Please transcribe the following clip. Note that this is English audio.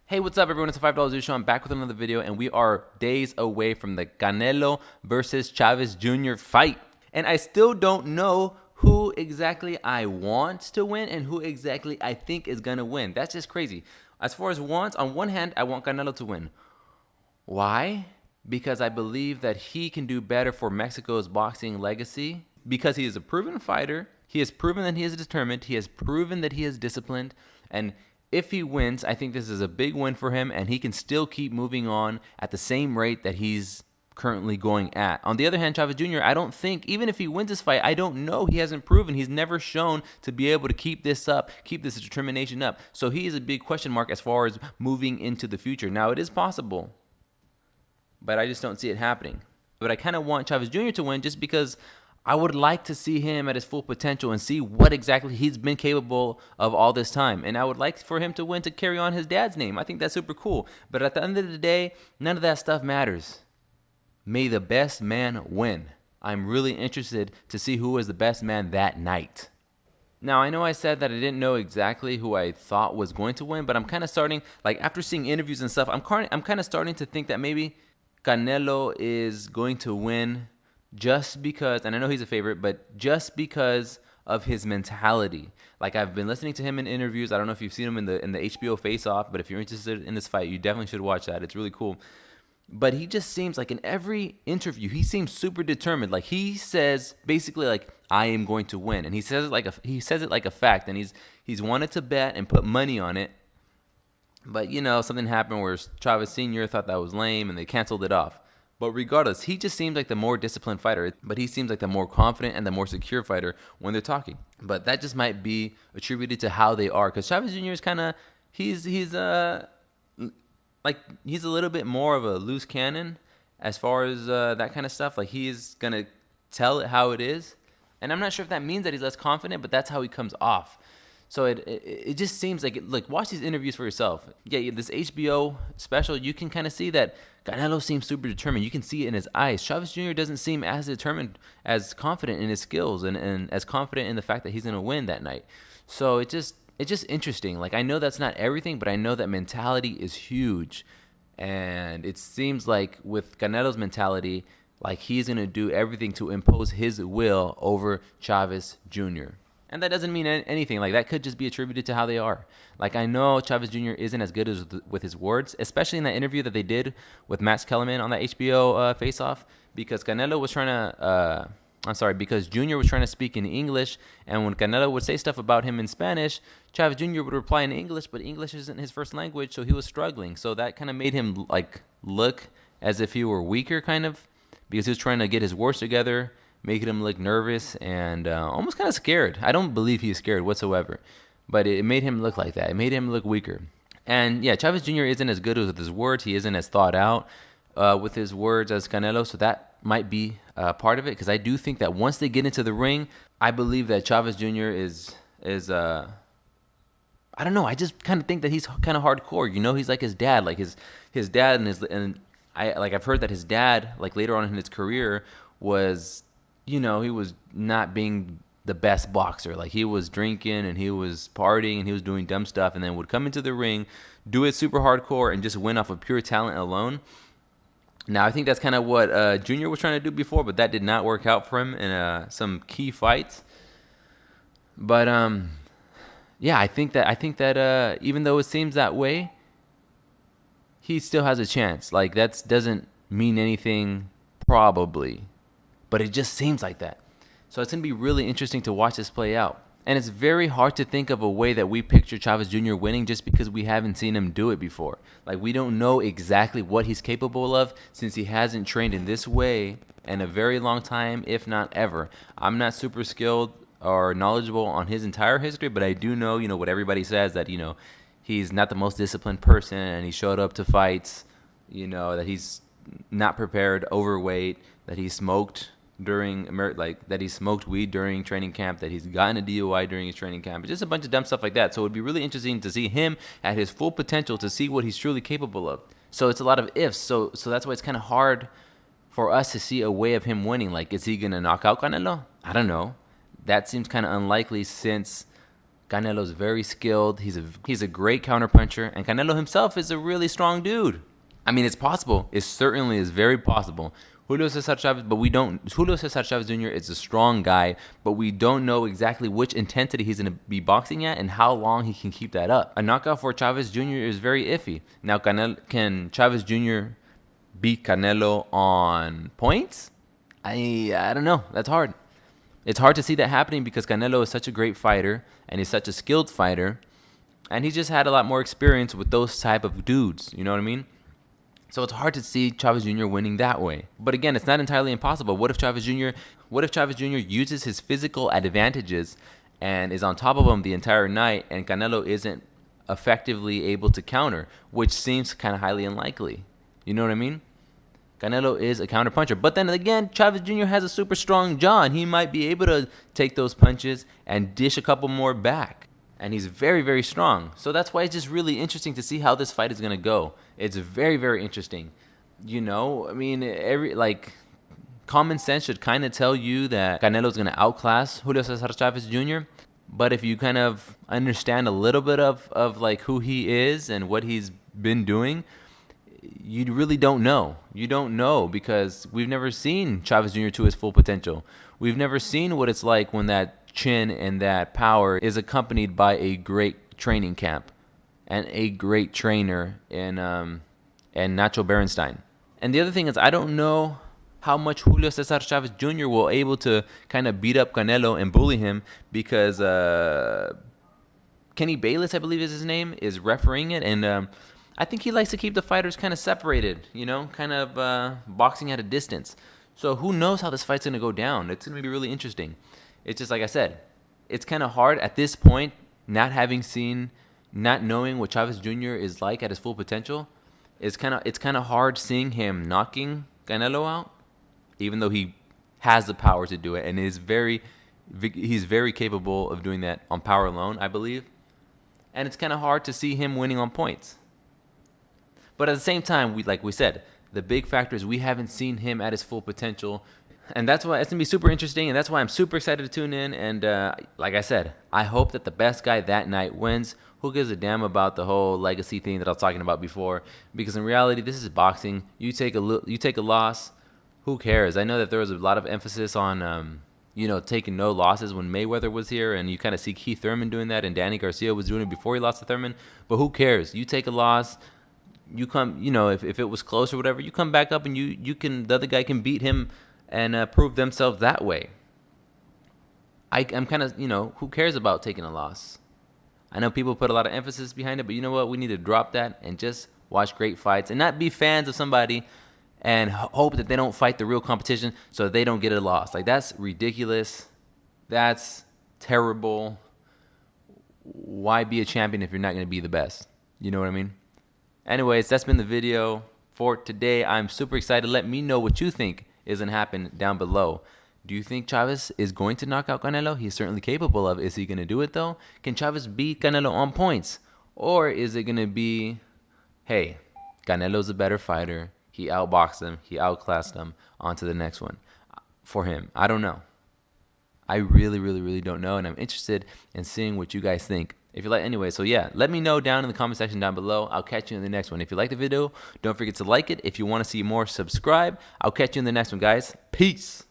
Hey, what's up, everyone? It's the $5 Zoo Show. I'm back with another video, and we are days away from the Canelo versus Chavez Jr. fight. And I still don't know who exactly I want to win and who exactly I think is going to win. That's just crazy. As far as wants, on one hand, I want Canelo to win. Why? Because I believe that he can do better for Mexico's boxing legacy. Because he is a proven fighter. He has proven that he is determined. He has proven that he is disciplined. And if he wins, I think this is a big win for him, and he can still keep moving on at the same rate that he's currently going at. On the other hand, Chavez Jr., I don't think, even if he wins this fight, I don't know. He hasn't proven. He's never shown to be able to keep this up, keep this determination up. So he is a big question mark as far as moving into the future. Now, it is possible, but I just don't see it happening. But I kind of want Chavez Jr. to win just because I would like to see him at his full potential and see what exactly he's been capable of all this time. And I would like for him to win to carry on his dad's name. I think that's super cool. But at the end of the day, none of that stuff matters. May the best man win. I'm really interested to see who was the best man that night. Now, I know I said that I didn't know exactly who I thought was going to win, but I'm kind of starting, like after seeing interviews and stuff, I'm kind of starting to think that maybe Canelo is going to win just because, and I know he's a favorite, but just because of his mentality. Like, I've been listening to him in interviews. I don't know if you've seen him in the HBO Face Off, but if you're interested in this fight, you definitely should watch that. It's really cool. But he just seems like in every interview, he seems super determined. Like, he says basically like, I am going to win, and he says it like a fact. And he's wanted to bet and put money on it, but something happened where Chavez Sr. thought that was lame, and they canceled it off. But regardless, he just seems like the more disciplined fighter, but he seems like the more confident and the more secure fighter when they're talking. But that just might be attributed to how they are, because Chavez Jr. is kind of, he's a little bit more of a loose cannon as far as that kind of stuff. Like, he's going to tell it how it is. And I'm not sure if that means that he's less confident, but that's how he comes off. So it just seems like, look, watch these interviews for yourself. Yeah, this HBO special, you can kind of see that Canelo seems super determined. You can see it in his eyes. Chavez Jr. doesn't seem as determined, as confident in his skills, and as confident in the fact that he's going to win that night. So it's just interesting. Like, I know that's not everything, but I know that mentality is huge. And it seems like with Canelo's mentality, like he's going to do everything to impose his will over Chavez Jr. And that doesn't mean anything. Like, that could just be attributed to how they are. Like, I know Chavez Jr. isn't as good as with his words, especially in that interview that they did with Max Kellerman on that HBO face-off, because Canelo was trying to, because Jr. was trying to speak in English, and when Canelo would say stuff about him in Spanish, Chavez Jr. would reply in English, but English isn't his first language, so he was struggling. So that kind of made him, like, look as if he were weaker, kind of, because he was trying to get his words together, making him look nervous and almost kind of scared. I don't believe he's scared whatsoever, but it made him look like that. It made him look weaker. And yeah, Chavez Jr. isn't as good with his words. He isn't as thought out with his words as Canelo, so that might be part of it, because I do think that once they get into the ring, I believe that Chavez Jr. is I don't know. I just kind of think that he's kind of hardcore. He's like his dad, like his dad, I've heard that his dad, like later on in his career, was, he was not being the best boxer. Like, he was drinking and he was partying and he was doing dumb stuff, and then would come into the ring, do it super hardcore, and just win off of pure talent alone. Now, I think that's kind of what Junior was trying to do before, but that did not work out for him in some key fights. But yeah, I think that even though it seems that way, he still has a chance. Like, that doesn't mean anything, probably, but it just seems like that. So it's going to be really interesting to watch this play out. And it's very hard to think of a way that we picture Chavez Jr. winning, just because we haven't seen him do it before. Like, we don't know exactly what he's capable of, since he hasn't trained in this way in a very long time, if not ever. I'm not super skilled or knowledgeable on his entire history, but I do know, what everybody says, that, he's not the most disciplined person, and he showed up to fights, that he's not prepared, overweight, that he smoked that he smoked weed during training camp, that he's gotten a DUI during his training camp. It's just a bunch of dumb stuff like that. So it would be really interesting to see him at his full potential, to see what he's truly capable of. So it's a lot of ifs. So that's why it's kind of hard for us to see a way of him winning. Like, is he going to knock out Canelo? I don't know. That seems kind of unlikely, since Canelo's very skilled. He's a great counterpuncher, and Canelo himself is a really strong dude. I mean, it's possible. It certainly is very possible. Julio Cesar Chavez, but we don't. Julio Cesar Chavez Jr. is a strong guy, but we don't know exactly which intensity he's going to be boxing at and how long he can keep that up. A knockout for Chavez Jr. is very iffy. Now, can Chavez Jr. beat Canelo on points? I don't know. That's hard. It's hard to see that happening because Canelo is such a great fighter and he's such a skilled fighter, and he just had a lot more experience with those type of dudes. You know what I mean? So it's hard to see Chavez Jr. winning that way. But again, it's not entirely impossible. What if Chavez Jr. uses his physical advantages and is on top of him the entire night, and Canelo isn't effectively able to counter, which seems kind of highly unlikely. You know what I mean? Canelo is a counter puncher. But then again, Chavez Jr. has a super strong jaw, and he might be able to take those punches and dish a couple more back. And he's very, very strong. So that's why it's just really interesting to see how this fight is going to go. It's very, very interesting. You know, I mean, common sense should kind of tell you that Canelo's going to outclass Julio Cesar Chavez Jr. But if you kind of understand a little bit of like who he is and what he's been doing, you really don't know. You don't know because we've never seen Chavez Jr. to his full potential. We've never seen what it's like when that chin and that power is accompanied by a great training camp and a great trainer in Nacho Berenstein. And the other thing is, I don't know how much Julio Cesar Chavez Jr. will able to kind of beat up Canelo and bully him because Kenny Bayless, I believe is his name, is refereeing it, and I think he likes to keep the fighters kind of separated, you know, kind of boxing at a distance. So who knows how this fight's going to go down. It's going to be really interesting. It's just like I said, it's kind of hard at this point, not knowing what Chavez Jr. is like at his full potential. It's kind of hard seeing him knocking Canelo out, even though he has the power to do it, and he's very capable of doing that on power alone, I believe. And it's kind of hard to see him winning on points. But at the same time, like we said, the big factor is we haven't seen him at his full potential. And that's why it's going to be super interesting, and that's why I'm super excited to tune in. And like I said, I hope that the best guy that night wins. Who gives a damn about the whole legacy thing that I was talking about before? Because in reality, this is boxing. You take a loss, who cares? I know that there was a lot of emphasis on taking no losses when Mayweather was here, and you kind of see Keith Thurman doing that, and Danny Garcia was doing it before he lost to Thurman. But who cares? You take a loss. You come, if it was close or whatever, you come back up and the other guy can beat him and prove themselves that way. I'm kind of, who cares about taking a loss? I know people put a lot of emphasis behind it, but you know what? We need to drop that and just watch great fights and not be fans of somebody and hope that they don't fight the real competition so that they don't get a loss. Like, that's ridiculous. That's terrible. Why be a champion if you're not going to be the best? You know what I mean? Anyways, that's been the video for today. I'm super excited. Let me know what you think is going to happen down below. Do you think Chavez is going to knock out Canelo? He's certainly capable of. Is he going to do it, though? Can Chavez beat Canelo on points? Or is it going to be, hey, Canelo's a better fighter. He outboxed him. He outclassed him. On to the next one for him. I don't know. I really, really, really don't know. And I'm interested in seeing what you guys think. If you like, anyway, so yeah, let me know down in the comment section down below. I'll catch you in the next one. If you like the video, don't forget to like it. If you want to see more, subscribe. I'll catch you in the next one, guys. Peace.